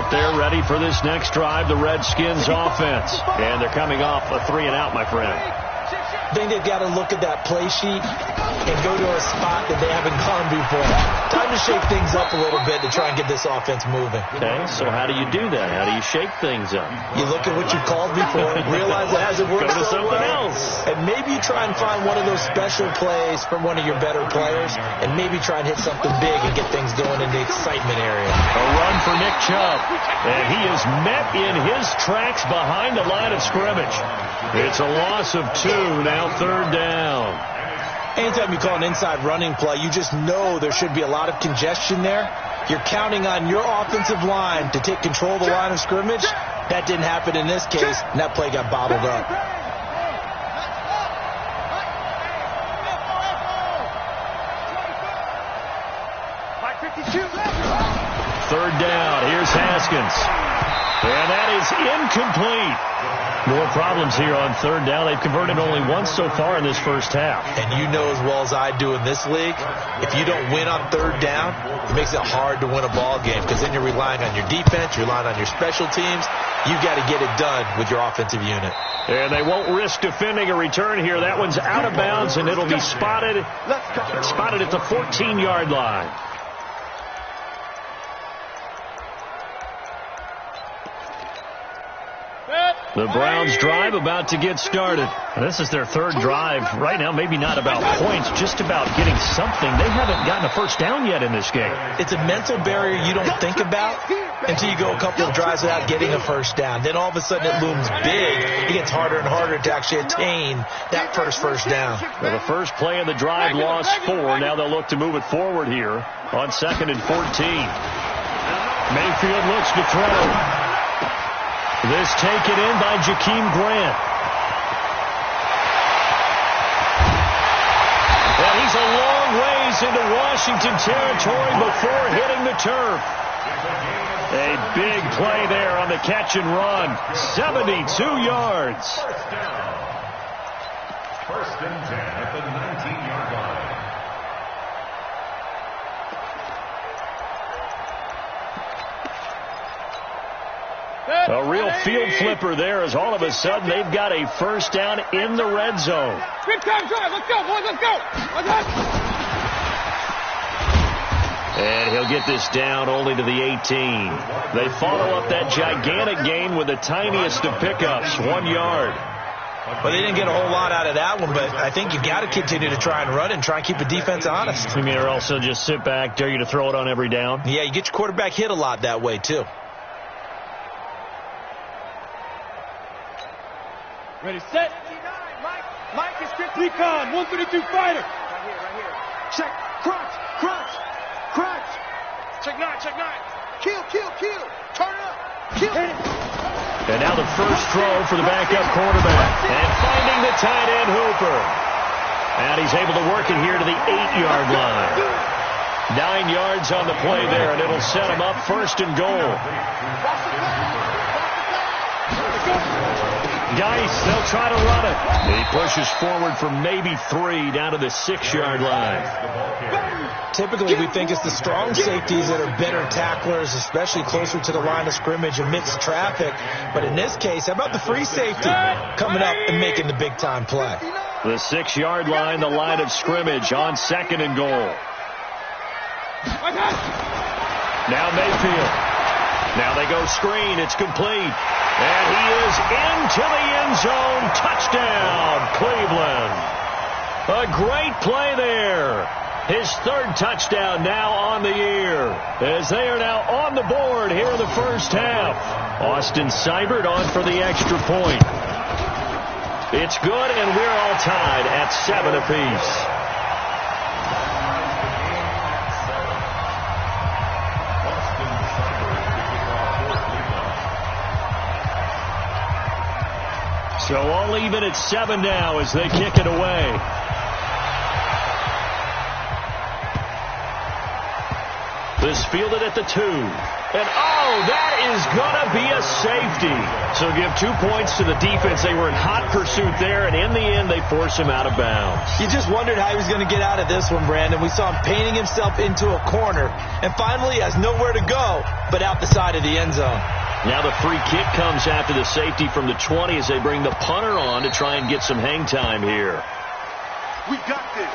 out there ready for this next drive, the Redskins offense. And they're coming off a 3-and-out, my friend. I think they've got to look at that play sheet and go to a spot that they haven't gone before. Time to shake things up a little bit to try and get this offense moving. Okay, so how do you do that? How do you shake things up? You look at what you called before, realize it hasn't worked Go to so something well, else. and maybe you try and find one of those special plays from one of your better players, and maybe try and hit something big and get things going in the excitement area. A run for Nick Chubb, and he is met in his tracks behind the line of scrimmage. It's a loss of 2, now 3rd down. Anytime you call an inside running play, you just know there should be a lot of congestion there. You're counting on your offensive line to take control of the line of scrimmage. That didn't happen in this case, and that play got bottled up. Third down. Here's Haskins. And that is incomplete. More problems here on 3rd down. They've converted only once so far in this first half. And you know as well as I do in this league, if you don't win on 3rd down, it makes it hard to win a ball game because then you're relying on your defense, you're relying on your special teams. You've got to get it done with your offensive unit. And they won't risk defending a return here. That one's out of bounds, and it'll be spotted at the 14-yard line. The Browns drive about to get started. This is their 3rd drive. Right now, maybe not about points, just about getting something. They haven't gotten a first down yet in this game. It's a mental barrier you don't think about until you go a couple of drives without getting a first down. Then all of a sudden it looms big. It gets harder and harder to actually attain that first down. Well, the first play of the drive lost 4. Now they'll look to move it forward here on 2nd and 14. Mayfield looks to throw. This taken in by Jakeem Grant. And he's a long ways into Washington territory before hitting the turf. A big play there on the catch and run. 72 yards. First and 10 at the 19-yard line. A real field flipper there as all of a sudden they've got a first down in the red zone. Big time drive. Let's go, boys. Let's go. And he'll get this down only to the 18. They follow up that gigantic gain with the tiniest of pickups, 1 yard. Well, they didn't get a whole lot out of that one, but I think you've got to continue to try and run and try and keep the defense honest. You mean, or also just sit back, dare you to throw it on every down? Yeah, you get your quarterback hit a lot that way, too. Ready, set. Mike is 50. Recon, 132 fighter. Right here. Check, crunch. Check 9. Kill. Turn it up. Kill. And now the first throw for the backup quarterback. And finding the tight end Hooper. And he's able to work it here to the 8-yard line. 9 yards on the play there, and it'll set him up 1st and goal. Dice, they'll try to run it. He pushes forward for maybe 3 down to the 6-yard line. Typically, we think it's the strong safeties that are better tacklers, especially closer to the line of scrimmage amidst traffic. But in this case, how about the free safety coming up and making the big-time play? The 6-yard line, the line of scrimmage on 2nd and goal. Now Mayfield. Now they go screen. It's complete. And he is into the end zone. Touchdown, Cleveland. A great play there. His 3rd touchdown now on the year, as they are now on the board here in the first half. Austin Seibert on for the extra point. It's good, and we're all tied at 7 apiece. So all even at 7 now as they kick it away. This fielded at the 2. And, oh, that is going to be a safety. So give 2 points to the defense. They were in hot pursuit there, and in the end, they forced him out of bounds. You just wondered how he was going to get out of this one, Brandon. We saw him painting himself into a corner, and finally has nowhere to go but out the side of the end zone. Now the free kick comes after the safety from the 20 as they bring the punter on to try and get some hang time here. We got this.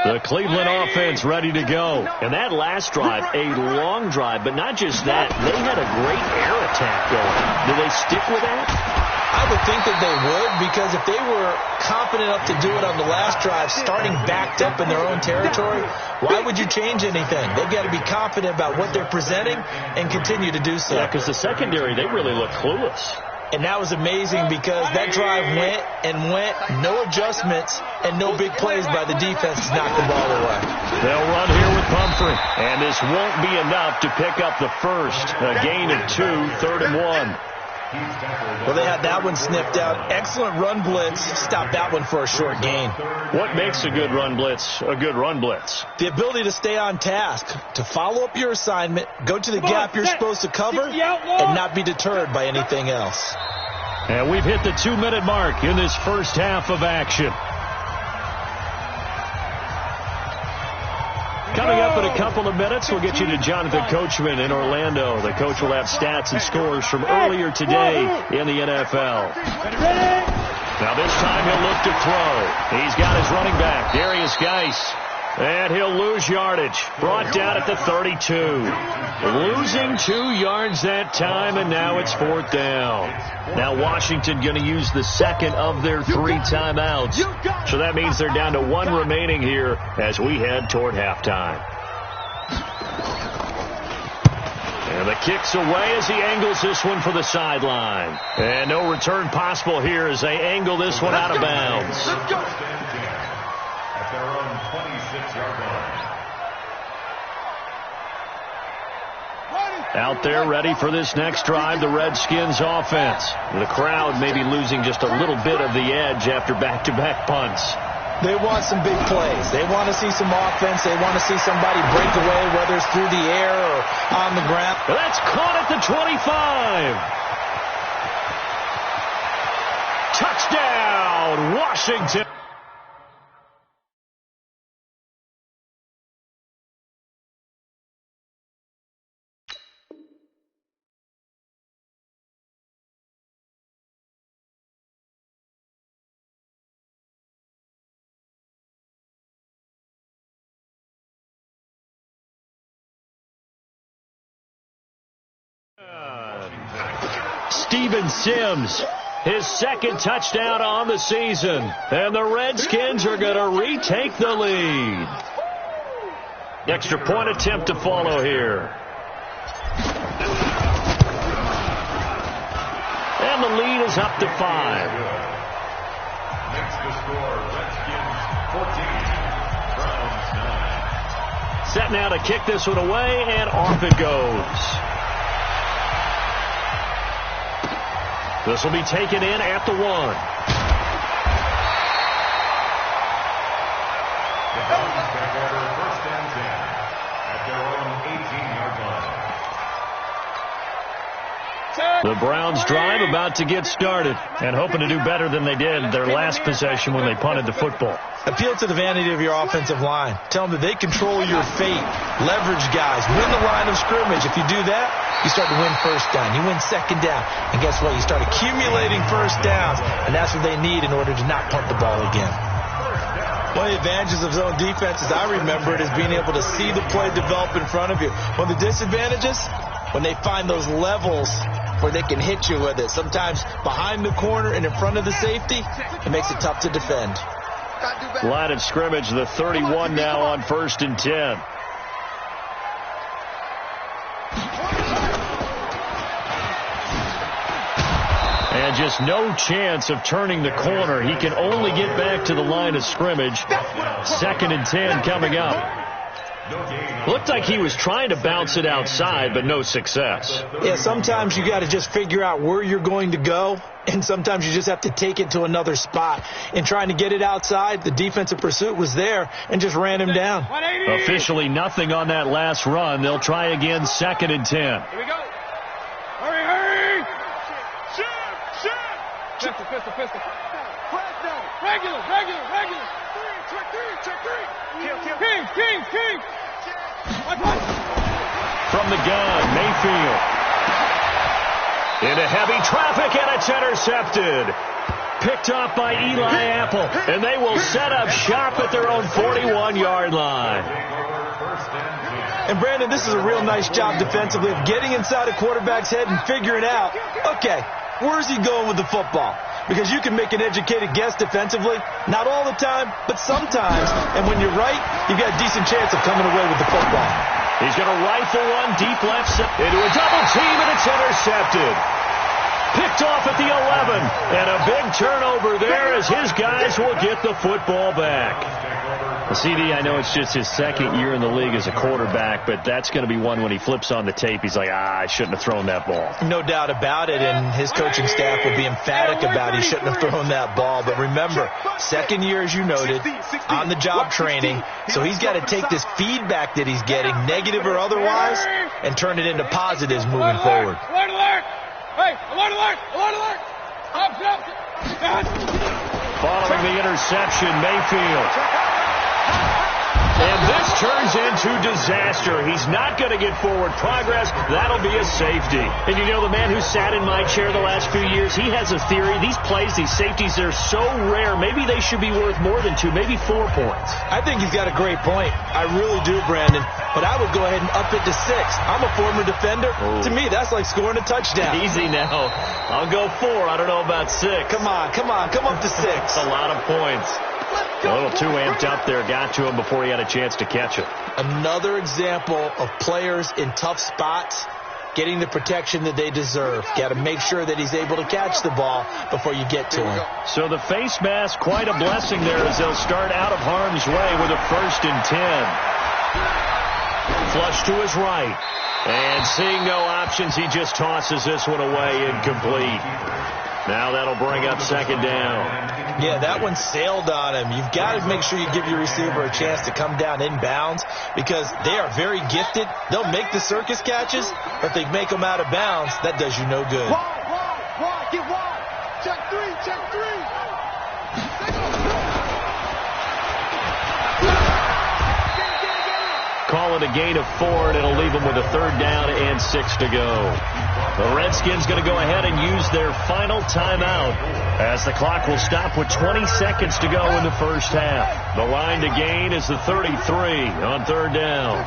The Cleveland offense ready to go. And that last drive, a long drive, but not just that. They had a great air attack going. Do they stick with that? I would think that they would, because if they were confident enough to do it on the last drive, starting backed up in their own territory, why would you change anything? They've got to be confident about what they're presenting and continue to do so. Yeah, because the secondary, they really look clueless. And that was amazing because that drive went and went, no adjustments, and no big plays by the defense to knock the ball away. They'll run here with Pumphrey, and this won't be enough to pick up the first. A gain of 2, 3rd and 1. Well, they had that one sniffed out. Excellent run blitz. Stopped that one for a short gain. What makes a good run blitz a good run blitz? The ability to stay on task, to follow up your assignment, go to the gap you're supposed to cover, and not be deterred by anything else. And we've hit the 2-minute mark in this first half of action. Coming up in a couple of minutes, we'll get you to Jonathan Coachman in Orlando. The coach will have stats and scores from earlier today in the NFL. Now this time he'll look to throw. He's got his running back, Darius Geis. And he'll lose yardage. Brought down at the 32. Losing 2 yards that time, and now it's 4th down. Now Washington going to use the second of their 3 timeouts. So that means they're down to 1 remaining here as we head toward halftime. And the kick's away as he angles this one for the sideline. And no return possible here as they angle this one out of bounds. At their own 26-yard line. Out there ready for this next drive, the Redskins offense. The crowd maybe losing just a little bit of the edge after back-to-back punts. They want some big plays. They want to see some offense. They want to see somebody break away, whether it's through the air or on the ground. Well, that's caught at the 25. Touchdown, Washington. Steven Sims, his second touchdown on the season. And the Redskins are going to retake the lead. Extra point attempt to follow here. And the lead is up to 5. Makes the score Redskins 14, Browns 9. Set now to kick this one away, and off it goes. This will be taken in at the 1. The Browns take over 1st and 10 at their own 18-yard line. The Browns drive about to get started and hoping to do better than they did their last possession when they punted the football. Appeal to the vanity of your offensive line. Tell them that they control your fate. Leverage guys. Win the line of scrimmage. If you do that, you start to win 1st down. You win 2nd down. And guess what? You start accumulating 1st downs. And that's what they need in order to not punt the ball again. One of the advantages of zone defense, as I remember it, is being able to see the play develop in front of you. One of the disadvantages, when they find those levels where they can hit you with it. Sometimes behind the corner and in front of the safety, it makes it tough to defend. Line of scrimmage, the 31 now on 1st and 10. And just no chance of turning the corner. He can only get back to the line of scrimmage. 2nd and 10 coming up. Looked like he was trying to bounce it outside, but no success. Yeah, sometimes you got to just figure out where you're going to go and sometimes you just have to take it to another spot. In trying to get it outside, the defensive pursuit was there and just ran him down. Officially nothing on that last run. They'll try again, 2nd and 10. Here we go. Hurry! Shoot! Pistol. Regular. Check three. King. From the gun, Mayfield. Into heavy traffic, and it's intercepted. Picked off by Eli Apple, and they will set up shop at their own 41-yard line. And, Brandon, this is a real nice job defensively of getting inside a quarterback's head and figuring out, okay, where's he going with the football? Because you can make an educated guess defensively, not all the time, but sometimes. And when you're right, you've got a decent chance of coming away with the football. He's going to rifle one deep left into a double team, and it's intercepted. Picked off at the 11, and a big turnover there as his guys will get the football back. CD, I know it's just his 2nd year in the league as a quarterback, but that's going to be one when he flips on the tape, he's like, I shouldn't have thrown that ball. No doubt about it, and his coaching staff will be emphatic about he shouldn't have thrown that ball. But remember, 2nd year, as you noted, on-the-job training, so he's got to take this feedback that he's getting, negative or otherwise, and turn it into positives moving forward. Alert! Hey, alert! Following the interception, Mayfield. And this turns into disaster. He's not going to get forward progress. That'll be a safety. And you know, the man who sat in my chair the last few years, he has a theory. These plays, these safeties, they're so rare. Maybe they should be worth more than 2, maybe 4 points. I think he's got a great point. I really do, Brandon. But I would go ahead and up it to 6. I'm a former defender. Ooh. To me, that's like scoring a touchdown. Easy now. I'll go 4. I don't know about 6. Come on. Come up to 6. That's a lot of points. A little too amped up there. Got to him before he had a chance to catch it. Another example of players in tough spots getting the protection that they deserve. Got to make sure that he's able to catch the ball before you get to him. So the face mask, quite a blessing there as they'll start out of harm's way with a 1st and 10. Flush to his right. And seeing no options, he just tosses this one away, incomplete. Now that'll bring up 2nd down. Yeah, that one sailed on him. You've got to make sure you give your receiver a chance to come down inbounds because they are very gifted. They'll make the circus catches, but if they make them out of bounds, that does you no good. Wide, get wide. Check three. Call it a gain of 4, and it'll leave them with a 3rd down and 6 to go. The Redskins going to go ahead and use their final timeout as the clock will stop with 20 seconds to go in the first half. The line to gain is the 33 on 3rd down.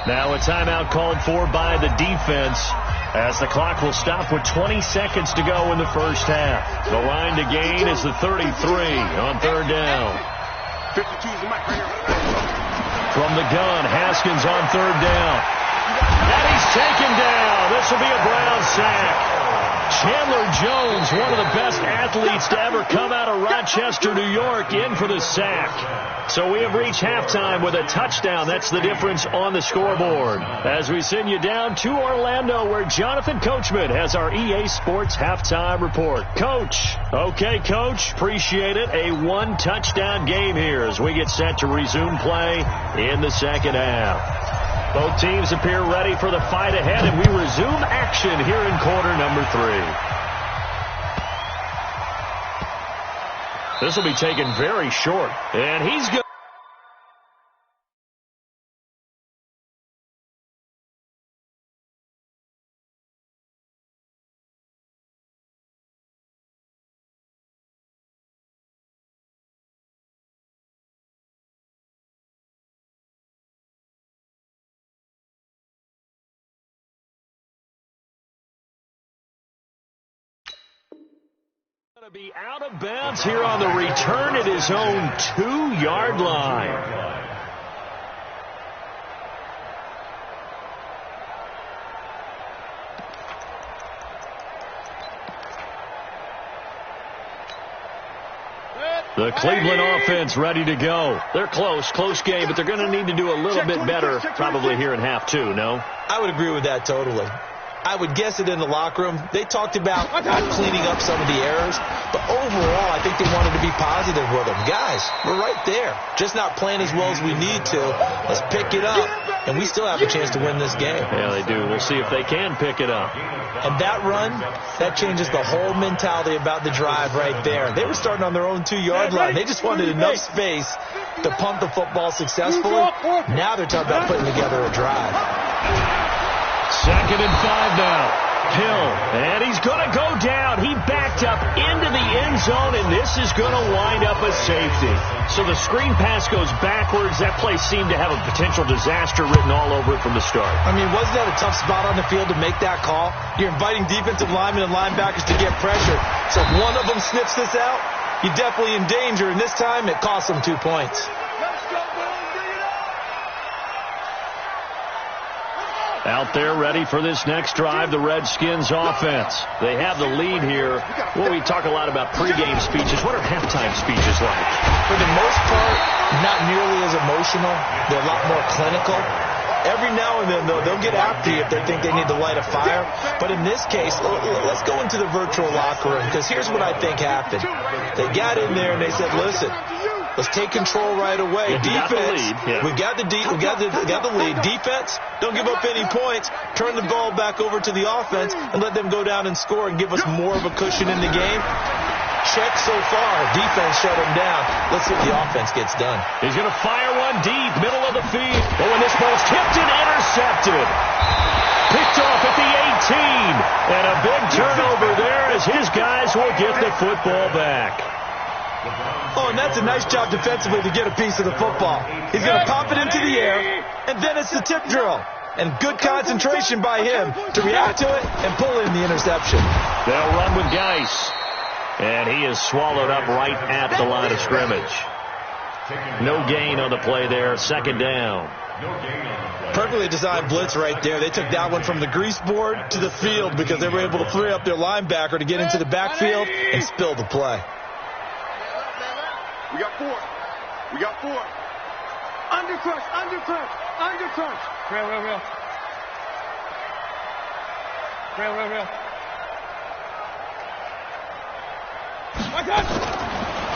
Now a timeout called for by the defense as the clock will stop with 20 seconds to go in the first half. The line to gain is the 33 on 3rd down. 52 is the mic right here. From the gun, Haskins on 3rd down. And he's taken down. This will be a Brown sack. Chandler Jones, one of the best athletes to ever come out of Rochester, New York, in for the sack. So we have reached halftime with a touchdown. That's the difference on the scoreboard. As we send you down to Orlando, where Jonathan Coachman has our EA Sports halftime report. Coach. Okay, Coach. Appreciate it. A 1-touchdown game here as we get set to resume play in the second half. Both teams appear ready for the fight ahead, and we resume action here in quarter number 3. This will be taken very short, and he's good. Going to be out of bounds here on the return at his own 2-yard line. The Cleveland offense ready to go. They're close game, but they're going to need to do a little bit better probably here in half 2, no? I would agree with that totally. I would guess it in the locker room. They talked about cleaning up some of the errors, but overall, I think they wanted to be positive with them. Guys, we're right there, just not playing as well as we need to. Let's pick it up, and we still have a chance to win this game. Yeah, they do. We'll see if they can pick it up. And that run, that changes the whole mentality about the drive right there. They were starting on their own 2-yard line. They just wanted enough space to pump the football successfully. Now they're talking about putting together a drive. 2nd and 5 now. Hill, and he's going to go down. He backed up into the end zone, and this is going to wind up a safety. So the screen pass goes backwards. That play seemed to have a potential disaster written all over it from the start. I mean, wasn't that a tough spot on the field to make that call? You're inviting defensive linemen and linebackers to get pressure. So if one of them sniffs this out, you're definitely in danger, and this time it cost them 2 points. Out there ready for this next drive, the Redskins offense. They have the lead here. Well, we talk a lot about pregame speeches. What are halftime speeches like? For the most part, not nearly as emotional. They're a lot more clinical. Every now and then, though, they'll get after you if they think they need to light a fire. But in this case, let's go into the virtual locker room, because here's what I think happened. They got in there and they said, listen, let's take control right away. Defense, we got the lead. Defense, don't give up any points. Turn the ball back over to the offense and let them go down and score and give us more of a cushion in the game. Check so far. Defense shut him down. Let's see if the offense gets done. He's going to fire one deep, middle of the field. Oh, and this ball's tipped and intercepted. Picked off at the 18. And a big turnover there as his guys will get the football back. Oh, and that's a nice job defensively to get a piece of the football. He's going to pop it into the air, and then it's the tip drill. And good concentration by him to react to it and pull in the interception. They'll run with Geis. And he is swallowed up right at the line of scrimmage. No gain on the play there. 2nd down. Perfectly designed blitz right there. They took that one from the grease board to the field because they were able to free up their linebacker to get into the backfield and spill the play. We got 4. Under crunch. Real.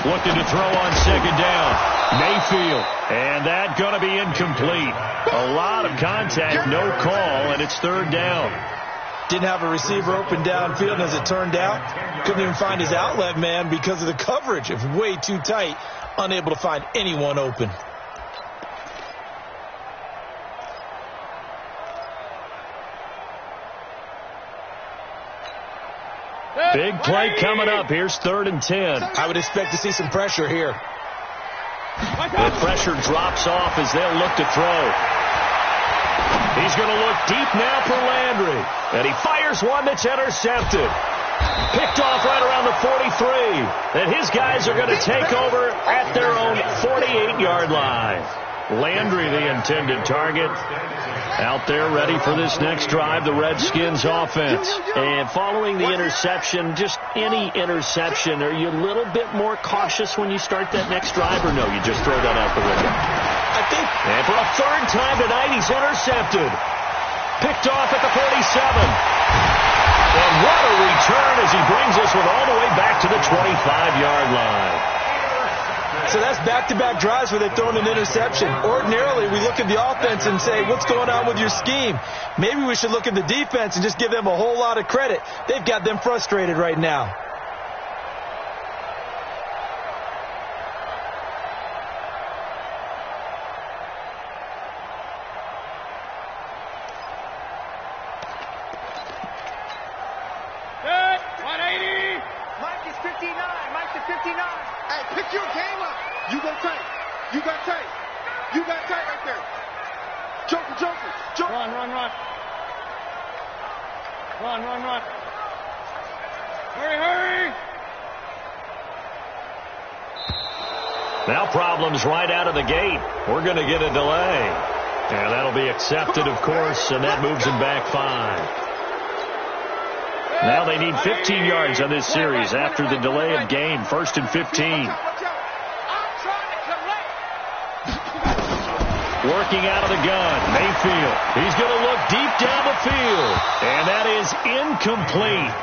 Looking to throw on 2nd down. Mayfield. And that going to be incomplete. A lot of contact, no call, and it's 3rd down. Didn't have a receiver open downfield, and as it turned out, couldn't even find his outlet man because of the coverage. It was way too tight, unable to find anyone open. Big play coming up. Here's 3rd and 10. I would expect to see some pressure here. The pressure drops off as they'll look to throw. He's going to look deep now for Landry. And he fires one that's intercepted. Picked off right around the 43. And his guys are going to take over at their own 48-yard line. Landry, the intended target. Out there ready for this next drive, the Redskins offense. And following the interception, just any interception, are you a little bit more cautious when you start that next drive, or no, you just throw that out the window? I think. And for a 3rd time tonight, he's intercepted. Picked off at the 47. And what a return as he brings us all the way back to the 25-yard line. So that's back-to-back drives where they've thrown an interception. Ordinarily, we look at the offense and say, what's going on with your scheme? Maybe we should look at the defense and just give them a whole lot of credit. They've got them frustrated right now. Mike is 59. Mike is 59. Hey, pick your game up. You got tight. You got tight right there. Joker. Run. Hurry. Now problems right out of the gate. We're going to get a delay. And that'll be accepted, of course, and that moves them back 5. Now they need 15 yards on this series after the delay of game. 1st and 15. Working out of the gun, Mayfield. He's going to look deep down the field. And that is incomplete.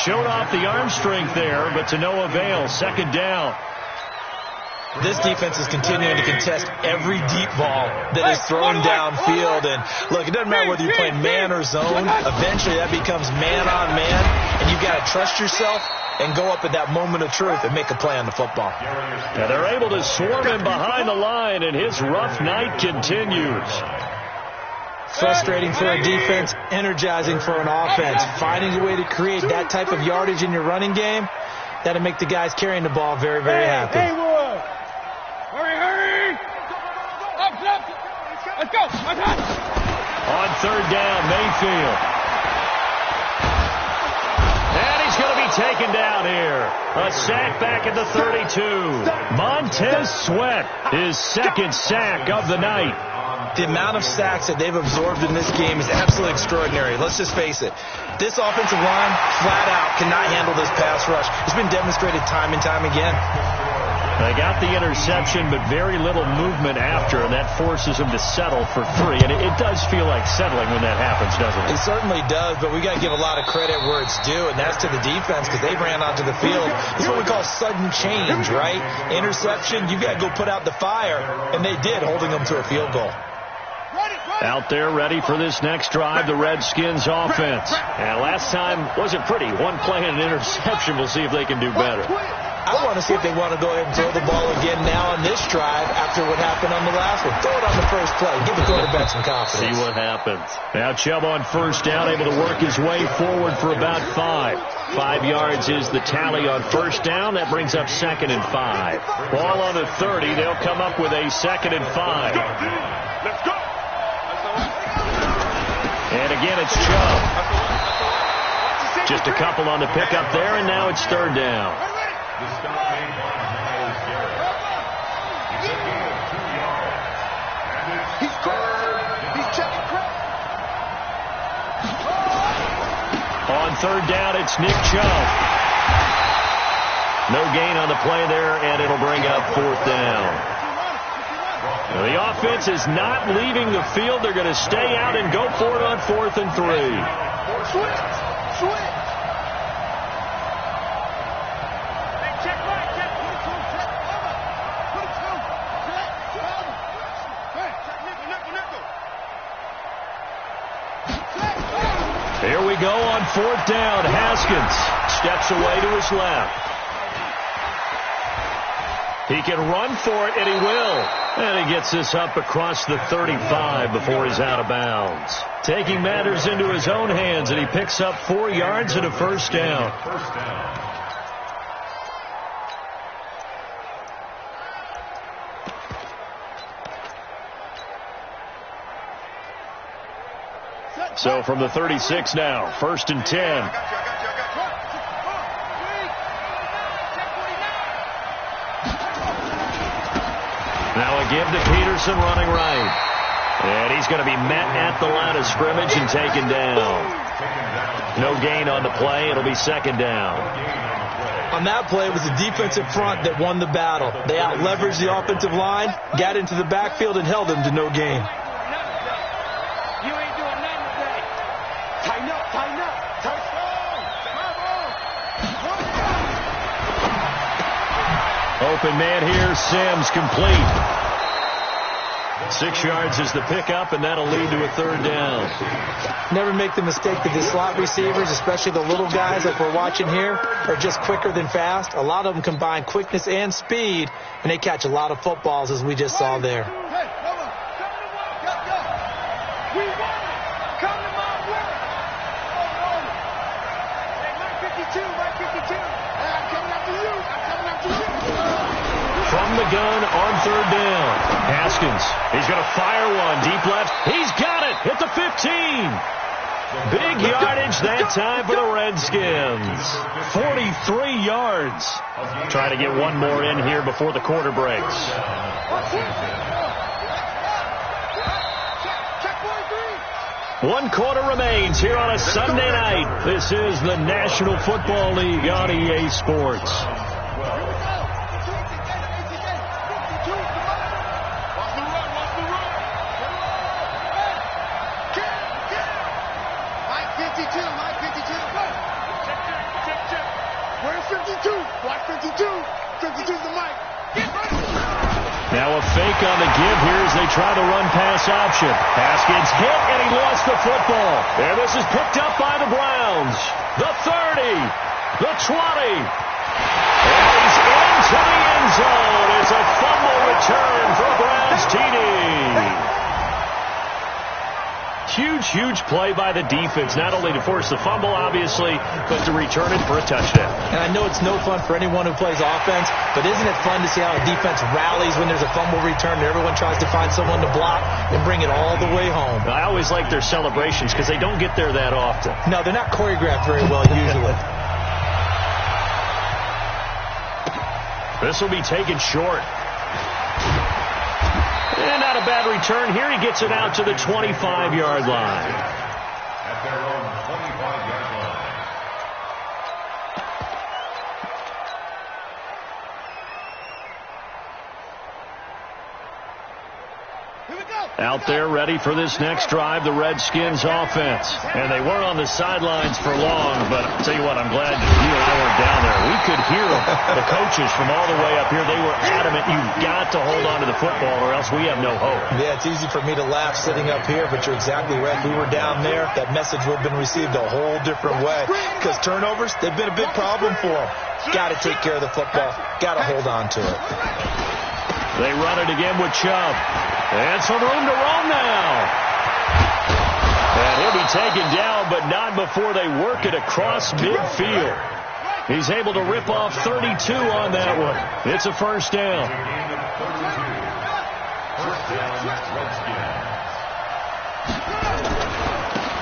Showed off the arm strength there, but to no avail. Second down. This defense is continuing to contest every deep ball that is thrown downfield. And, look, it doesn't matter whether you're playing man or zone. Eventually, that becomes man-on-man, and you've got to trust yourself and go up at that moment of truth and make a play on the football. Yeah, they're able to swarm him behind the line, and his rough night continues. Frustrating for a defense, energizing for an offense. Finding a way to create that type of yardage in your running game, that'll make the guys carrying the ball very, very happy. Hurry! Let's go! On third down, Mayfield. And he's going to be taken down here. A sack back at the 32. Montez Sweat, his second sack of the night. The amount of sacks that they've absorbed in this game is absolutely extraordinary. Let's just face it. This offensive line, flat out, cannot handle this pass rush. It's been demonstrated time and time again. They got the interception, but very little movement after, and that forces them to settle for 3. And it does feel like settling when that happens, doesn't it? It certainly does, but we got to give a lot of credit where it's due, and that's to the defense because they ran onto the field. This is what we call sudden change, right? Interception, you got to go put out the fire, and they did, holding them to a field goal. Out there ready for this next drive, the Redskins offense. And last time wasn't pretty. One play and an interception. We'll see if they can do better. I want to see if they want to go ahead and throw the ball again now on this drive after what happened on the last one. Throw it on the first play. Give the quarterback some confidence. See what happens. Now Chubb on first down, able to work his way forward for about 5. 5 yards is the tally on first down. That brings up 2nd and 5. Ball on the 30. They'll come up with a 2nd and 5. Let's go! And again, it's Chubb. Just a couple on the pickup there, and now it's third down. The stop made by Myles Garrett. He's a gain of 2 yards. And it's He's cracked. He's checking crack. On third down, it's Nick Chubb. No gain on the play there, and it'll bring up 4th down. Now, the offense is not leaving the field. They're going to stay out and go for it on 4th and 3. Switch. Check right. Here we go on 4th down. Haskins steps away to his left. He can run for it, and he will. And he gets this up across the 35 before he's out of bounds. Taking matters into his own hands, and he picks up 4 yards and a first down. So from the 36 now, 1st and 10. Now a give to Peterson running right. And he's going to be met at the line of scrimmage and taken down. No gain on the play. It'll be 2nd down. On that play, it was the defensive front that won the battle. They out-leveraged the offensive line, got into the backfield, and held them to no gain. You ain't doing nothing today. Tighten up. Open man here, Sims, complete. 6 yards is the pickup, and that'll lead to a 3rd down. Never make the mistake that the slot receivers, especially the little guys like we're watching here, are just quicker than fast. A lot of them combine quickness and speed, and they catch a lot of footballs, as we just saw there. From the gun on 3rd down. Haskins, he's going to fire one. Deep left. He's got it at the 15. Big yardage that time for the Redskins. 43 yards. Trying to get one more in here before the quarter breaks. One quarter remains here on a Sunday night. This is the National Football League on EA Sports. Substitute the mic. Now a fake on the give here as they try to run pass option. Haskins hit, and he lost the football. And this is picked up by the Browns. The 30, the 20. And he's into the end zone. It's a fumble return for Browns TD. Huge play by the defense, not only to force the fumble, obviously, but to return it for a touchdown. And I know it's no fun for anyone who plays offense, but isn't it fun to see how a defense rallies when there's a fumble return and everyone tries to find someone to block and bring it all the way home? I always like their celebrations because they don't get there that often. No, they're not choreographed very well usually. This will be taken short. And not a bad return here. He gets it out to the 25-yard line. At their own 25-yard line. Out there ready for this next drive, the Redskins offense. And they weren't on the sidelines for long, but I'll tell you what, I'm glad that you and I weren't down there. We could hear them, the coaches from all the way up here. They were adamant, you've got to hold on to the football or else we have no hope. Yeah, it's easy for me to laugh sitting up here, but you're exactly right. If we were down there, that message would have been received a whole different way. Because turnovers, they've been a big problem for them. Got to take care of the football. Got to hold on to it. They run it again with Chubb. And some room to roam now. And he'll be taken down, but not before they work it across midfield. He's able to rip off 32 on that one. It's a first down.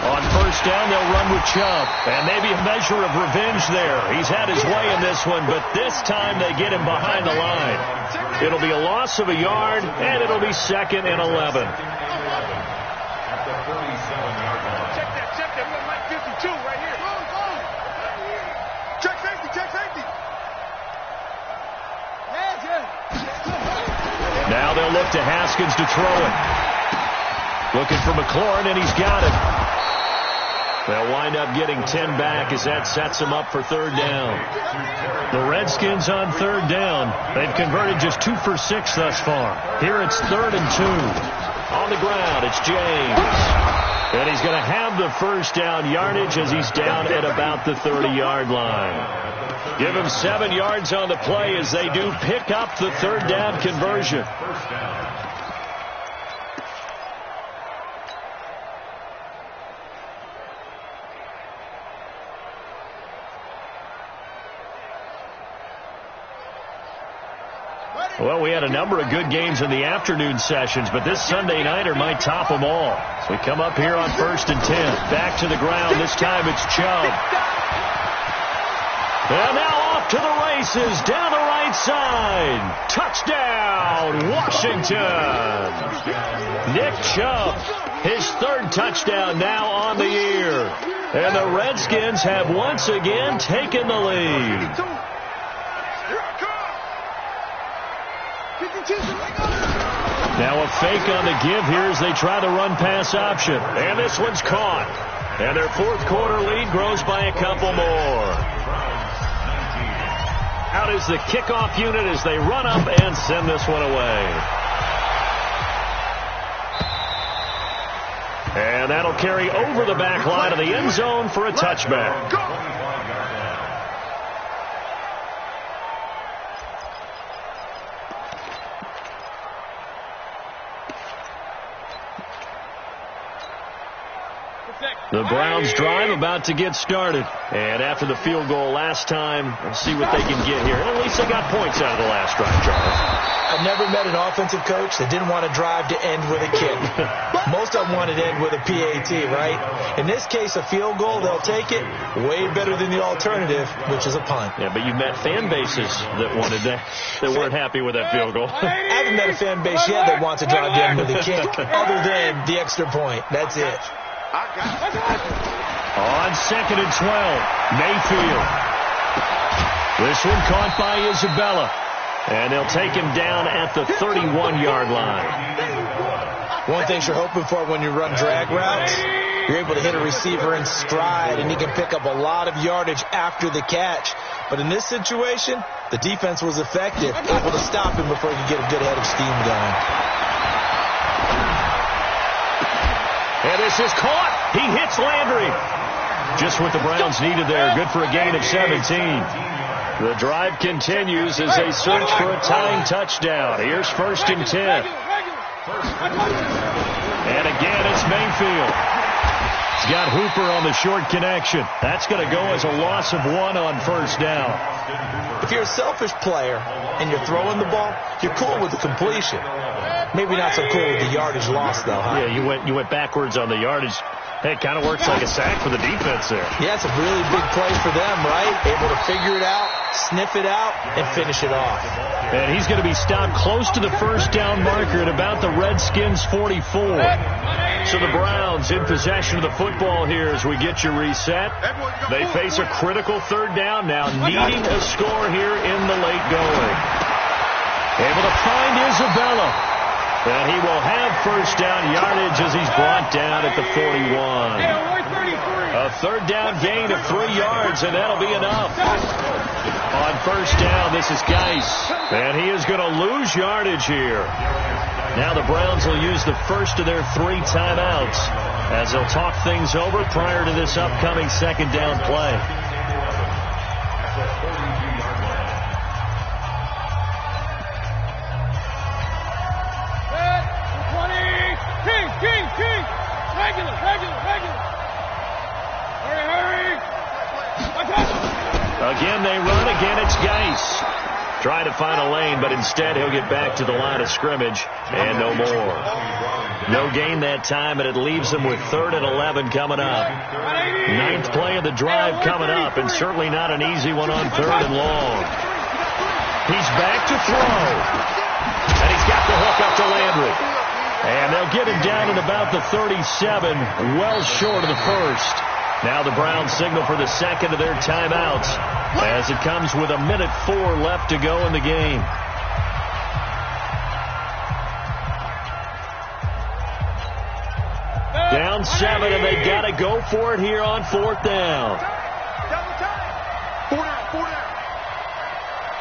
On first down, they'll run with Chubb. And maybe a measure of revenge there. He's had his way in this one, but this time they get him behind the line. It'll be a loss of a yard, and it'll be second and 11. At the 37-yard line. Check that. We got Mike 52 right here. Check safety. Now they'll look to Haskins to throw it. Looking for McLaurin, and he's got it. They'll wind up getting 10 back as that sets them up for third down. The Redskins on third down. They've converted just 2 for 6 thus far. Here it's 3rd and 2. On the ground, it's James. And he's going to have the first down yardage as he's down at about the 30-yard line. Give him 7 yards on the play as they do pick up the third down conversion. Well, we had a number of good games in the afternoon sessions, but this Sunday nighter might top them all. So we come up here on 1st and 10. Back to the ground. This time it's Chubb. And now off to the races down the right side. Touchdown, Washington. Nick Chubb, his 3rd touchdown now on the year. And the Redskins have once again taken the lead. Now a fake on the give here as they try to run pass option. And this one's caught. And their 4th quarter lead grows by a couple more. Out is the kickoff unit as they run up and send this one away. And that'll carry over the back line of the end zone for a touchback. The Browns drive about to get started. And after the field goal last time, we'll see what they can get here. And at least they got points out of the last drive, Charles. I've never met an offensive coach that didn't want to drive to end with a kick. Most of them wanted to end with a PAT, right? In this case, a field goal, they'll take it. Way better than the alternative, which is a punt. Yeah, but you met fan bases that wanted that weren't happy with that field goal. I haven't met a fan base yet that wants to drive to end with a kick, other than the extra point. That's it. On 2nd and 12, Mayfield. This one caught by Isabella. And they'll take him down at the 31-yard line. One thing you're hoping for when you run drag routes, you're able to hit a receiver in stride, and he can pick up a lot of yardage after the catch. But in this situation, the defense was effective, able to stop him before he could get a good head of steam going. And this is caught. He hits Landry. Just what the Browns needed there. Good for a gain of 17. The drive continues as they search for a tying touchdown. Here's 1st and 10. And again, it's Mayfield. He's got Hooper on the short connection. That's going to go as a loss of 1 on 1st down. If you're a selfish player and you're throwing the ball, you're cool with the completion. Maybe not so cool with the yardage loss, though, huh? Yeah, you went backwards on the yardage. Hey, it kind of works like a sack for the defense there. Yeah, it's a really big play for them, right? Able to figure it out, sniff it out, and finish it off. And he's going to be stopped close to the 1st down marker at about the Redskins' 44. So the Browns in possession of the football here as we get you reset. They face a critical 3rd down now, needing a score here in the late going. Able to find Isabella. And he will have 1st down yardage as he's brought down at the 41. A 3rd down gain of 3 yards, and that'll be enough. On 1st down, this is Geis. And he is going to lose yardage here. Now the Browns will use the first of their 3 timeouts as they'll talk things over prior to this upcoming 2nd down play. Again, they run. Again, it's Geis. Trying to find a lane, but instead he'll get back to the line of scrimmage and no more. No gain that time, and it leaves them with 3rd and 11 coming up. 9th play of the drive coming up, and certainly not an easy one on 3rd and long. He's back to throw. And he's got the hook up to Landry. And they'll get him down at about the 37, well short of the 1st. Now the Browns signal for the 2nd of their timeouts as it comes with 1:04 left to go in the game. Down 7, and they got to go for it here on 4th down. Double time. 4 down.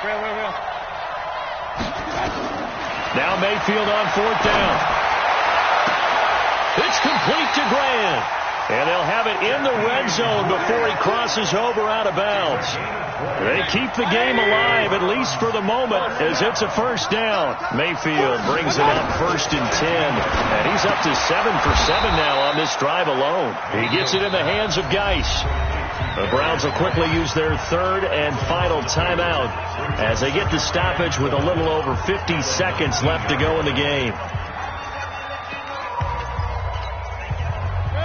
Well. Now Mayfield on 4th down. It's complete to Grant. And they'll have it in the red zone before he crosses over out of bounds. They keep the game alive, at least for the moment, as it's a 1st down. Mayfield brings it up 1st and 10. And he's up to 7 for 7 now on this drive alone. He gets it in the hands of Geis. The Browns will quickly use their 3rd and final timeout as they get the stoppage with a little over 50 seconds left to go in the game.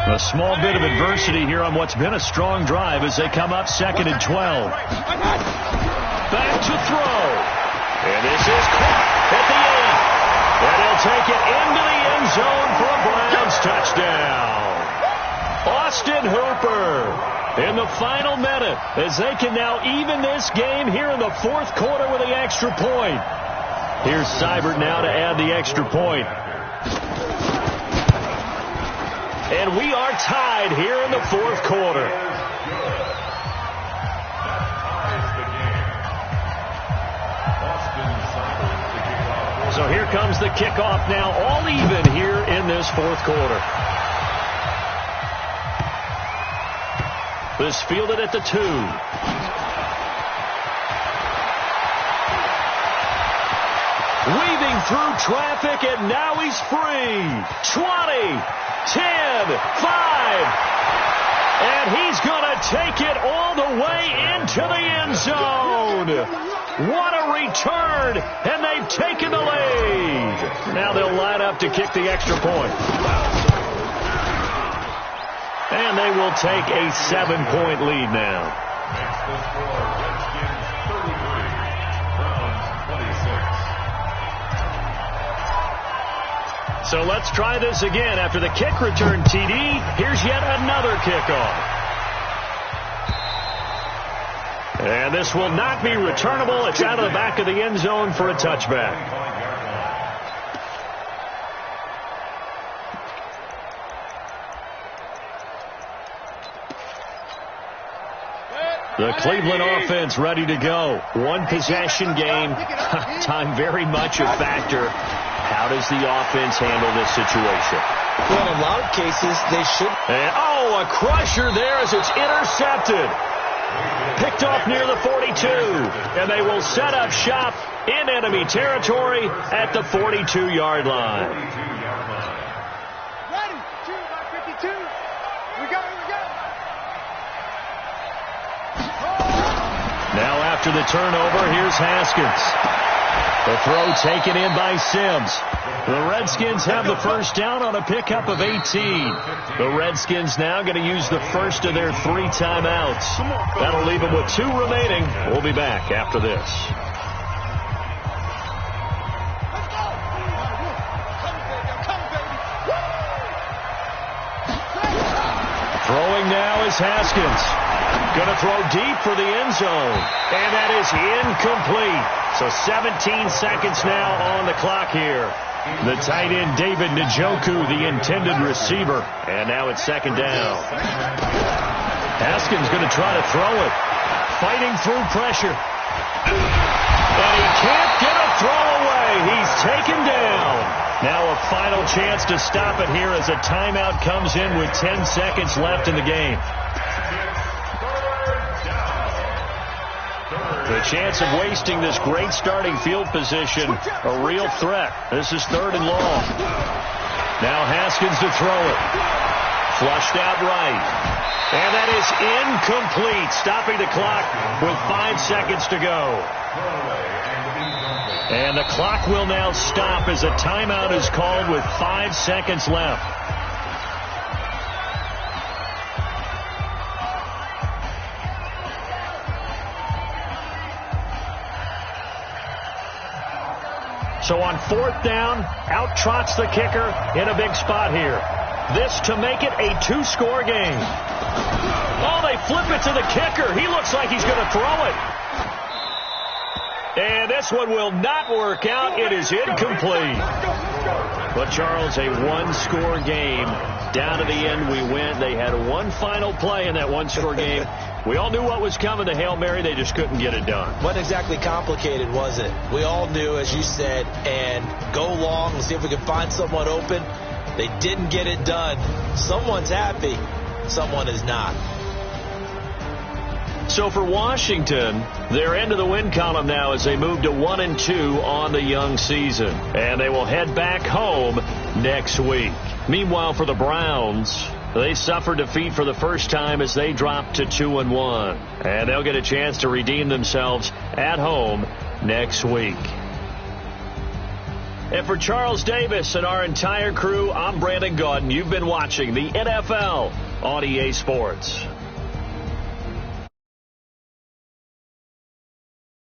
A small bit of adversity here on what's been a strong drive as they come up 2nd and 12. Back to throw. And this is caught at the 8. And he'll take it into the end zone for a Browns touchdown. Austin Hooper in the final minute as they can now even this game here in the 4th quarter with the extra point. Here's Seibert now to add the extra point. And we are tied here in the 4th quarter. So here comes the kickoff now, all even here in this 4th quarter. This fielded at the 2. Weaving through traffic, and now he's free. 20. 10, 5, and he's going to take it all the way into the end zone. What a return, and they've taken the lead. Now they'll line up to kick the extra point. And they will take a 7-point lead now. So let's try this again. After the kick return TD, here's yet another kickoff. And this will not be returnable. It's out of the back of the end zone for a touchback. The Cleveland offense ready to go. One possession game. Time very much a factor. How does the offense handle this situation? Well, in a lot of cases, they should. And, oh, a crusher there as it's intercepted. Picked off near the 42. And they will set up shop in enemy territory at the 42-yard line. Ready. 2 by 52. We go. Now after the turnover, here's Haskins. The throw taken in by Sims. The Redskins have the first down on a pickup of 18. The Redskins now going to use the first of their 3 timeouts. That'll leave them with 2 remaining. We'll be back after this. Throwing now is Haskins. Going to throw deep for the end zone. And that is incomplete. So 17 seconds now on the clock here. The tight end, David Njoku, the intended receiver. And now it's second down. Haskins going to try to throw it. Fighting through pressure. And he can't get a throw away. He's taken down. Now a final chance to stop it here as a timeout comes in with 10 seconds left in the game. The chance of wasting this great starting field position, a real threat. This is 3rd and long. Now Haskins to throw it. Flushed out right. And that is incomplete, stopping the clock with 5 seconds to go. And the clock will now stop as a timeout is called with 5 seconds left. So on 4th down, out trots the kicker in a big spot here. This to make it a 2-score game. Oh, they flip it to the kicker. He looks like he's going to throw it. And this one will not work out. It is incomplete. But, Charles, a 1-score game. Down to the end, we win. They had one final play in that 1-score game. We all knew what was coming, the Hail Mary. They just couldn't get it done. Wasn't exactly complicated, was it? We all knew, as you said, and go long and see if we can find someone open. They didn't get it done. Someone's happy. Someone is not. So for Washington, they're into the win column now as they move to 1-2 on the young season. And they will head back home next week. Meanwhile, for the Browns, they suffered defeat for the first time as they dropped to 2-1. And they'll get a chance to redeem themselves at home next week. And for Charles Davis and our entire crew, I'm Brandon Gaudin. You've been watching the NFL on EA Sports.